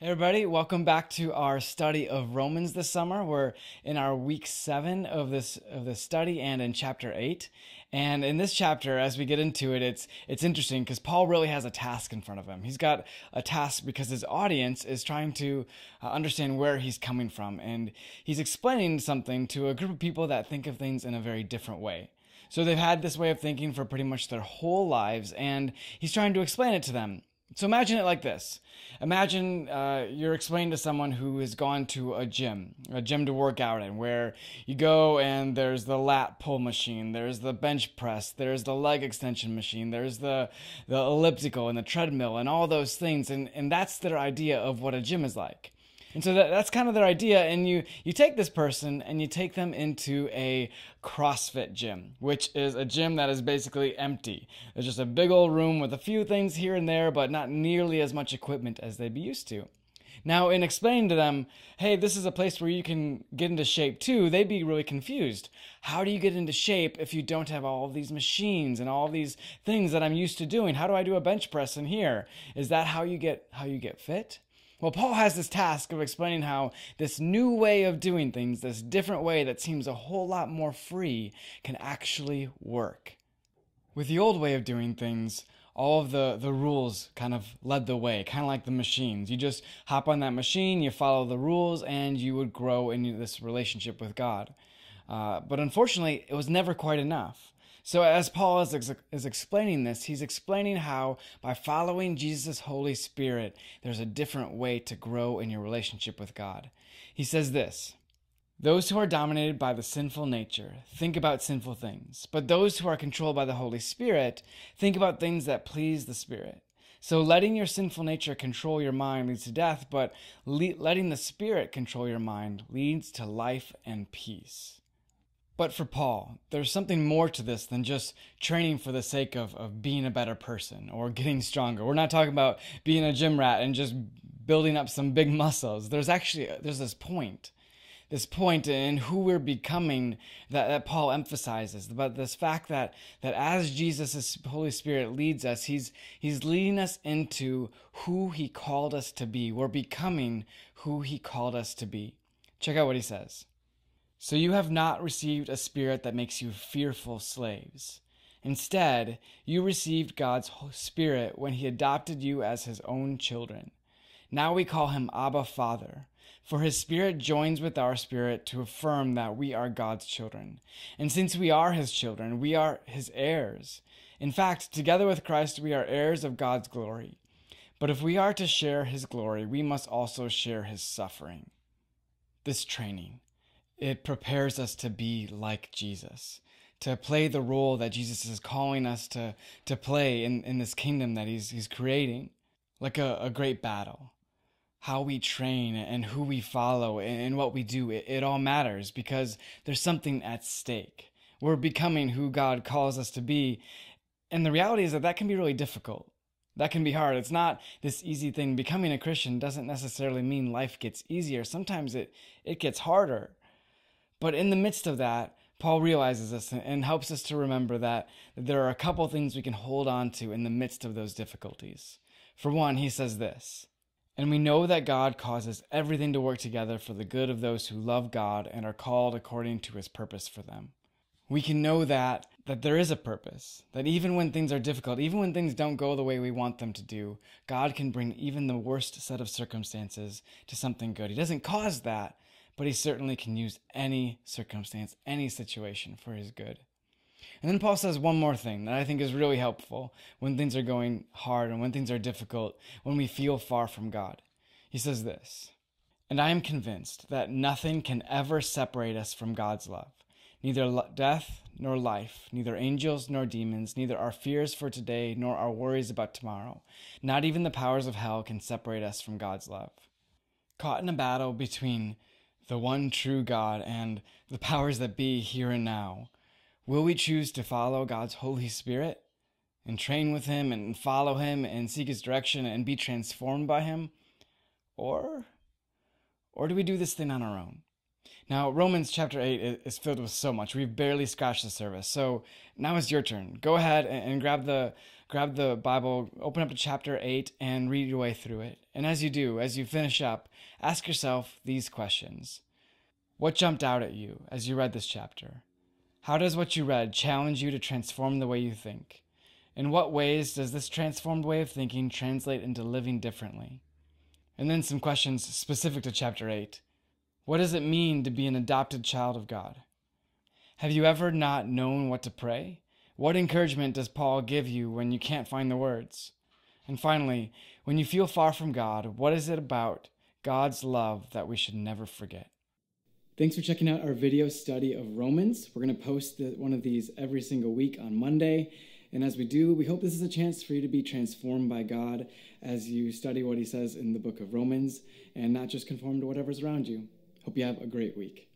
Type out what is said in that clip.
Hey everybody, welcome back to our study of Romans this summer. We're in our week 7 of this study and in chapter 8. And in this chapter, as we get into it, it's interesting because Paul really has a task in front of him. He's got a task because his audience is trying to understand where he's coming from, and he's explaining something to a group of people that think of things in a very different way. So they've had this way of thinking for pretty much their whole lives, and he's trying to explain it to them. So imagine it like this. Imagine you're explaining to someone who has gone to a gym to work out in, where you go and there's the lat pull machine, there's the bench press, there's the leg extension machine, there's the elliptical and the treadmill and all those things. And that's their idea of what a gym is like. And so that's kind of their idea, and you take this person and you take them into a CrossFit gym, which is a gym that is basically empty. There's just a big old room with a few things here and there, but not nearly as much equipment as they'd be used to. Now, in explaining to them, hey, this is a place where you can get into shape too, they'd be really confused. How do you get into shape if you don't have all of these machines and all of these things that I'm used to doing? How do I do a bench press in here? Is that how you get fit? Well, Paul has this task of explaining how this new way of doing things, this different way that seems a whole lot more free, can actually work. With the old way of doing things, all of the rules kind of led the way, kind of like the machines. You just hop on that machine, you follow the rules, and you would grow in this relationship with God. But unfortunately, it was never quite enough. So as Paul is explaining this, he's explaining how by following Jesus' Holy Spirit, there's a different way to grow in your relationship with God. He says this: those who are dominated by the sinful nature think about sinful things, but those who are controlled by the Holy Spirit think about things that please the Spirit. So letting your sinful nature control your mind leads to death, but letting the Spirit control your mind leads to life and peace. But for Paul, there's something more to this than just training for the sake of being a better person or getting stronger. We're not talking about being a gym rat and just building up some big muscles. There's this point in who we're becoming that Paul emphasizes, about this fact that as Jesus' Holy Spirit leads us, he's leading us into who he called us to be. We're becoming who he called us to be. Check out what he says. So you have not received a spirit that makes you fearful slaves. Instead, you received God's Spirit when he adopted you as his own children. Now we call him Abba Father, for his Spirit joins with our spirit to affirm that we are God's children. And since we are his children, we are his heirs. In fact, together with Christ, we are heirs of God's glory. But if we are to share his glory, we must also share his suffering. This training, it prepares us to be like Jesus, to play the role that Jesus is calling us to play in this kingdom that he's creating. Like a great battle. How we train and who we follow and what we do, it all matters because there's something at stake. We're becoming who God calls us to be. And the reality is that can be really difficult. That can be hard. It's not this easy thing. Becoming a Christian doesn't necessarily mean life gets easier. Sometimes it gets harder. But in the midst of that, Paul realizes this and helps us to remember that there are a couple things we can hold on to in the midst of those difficulties. For one, he says this: and we know that God causes everything to work together for the good of those who love God and are called according to his purpose for them. We can know that there is a purpose, that even when things are difficult, even when things don't go the way we want them to do, God can bring even the worst set of circumstances to something good. He doesn't cause that, but he certainly can use any circumstance, any situation for his good. And then Paul says one more thing that I think is really helpful when things are going hard and when things are difficult, when we feel far from God. He says this: and I am convinced that nothing can ever separate us from God's love. Neither death nor life, neither angels nor demons, neither our fears for today nor our worries about tomorrow. Not even the powers of hell can separate us from God's love. Caught in a battle between the one true God and the powers that be here and now, will we choose to follow God's Holy Spirit and train with him and follow him and seek his direction and be transformed by him? Or do we do this thing on our own? Now, Romans chapter 8 is filled with so much. We've barely scratched the surface. So now it's your turn. Go ahead and grab the grab the Bible, open up to chapter 8, and read your way through it. And as you do, as you finish up, ask yourself these questions. What jumped out at you as you read this chapter? How does what you read challenge you to transform the way you think? In what ways does this transformed way of thinking translate into living differently? And then some questions specific to chapter 8. What does it mean to be an adopted child of God? Have you ever not known what to pray? What encouragement does Paul give you when you can't find the words? And finally, when you feel far from God, what is it about God's love that we should never forget? Thanks for checking out our video study of Romans. We're going to post one of these every single week on Monday. And as we do, we hope this is a chance for you to be transformed by God as you study what he says in the book of Romans and not just conform to whatever's around you. Hope you have a great week.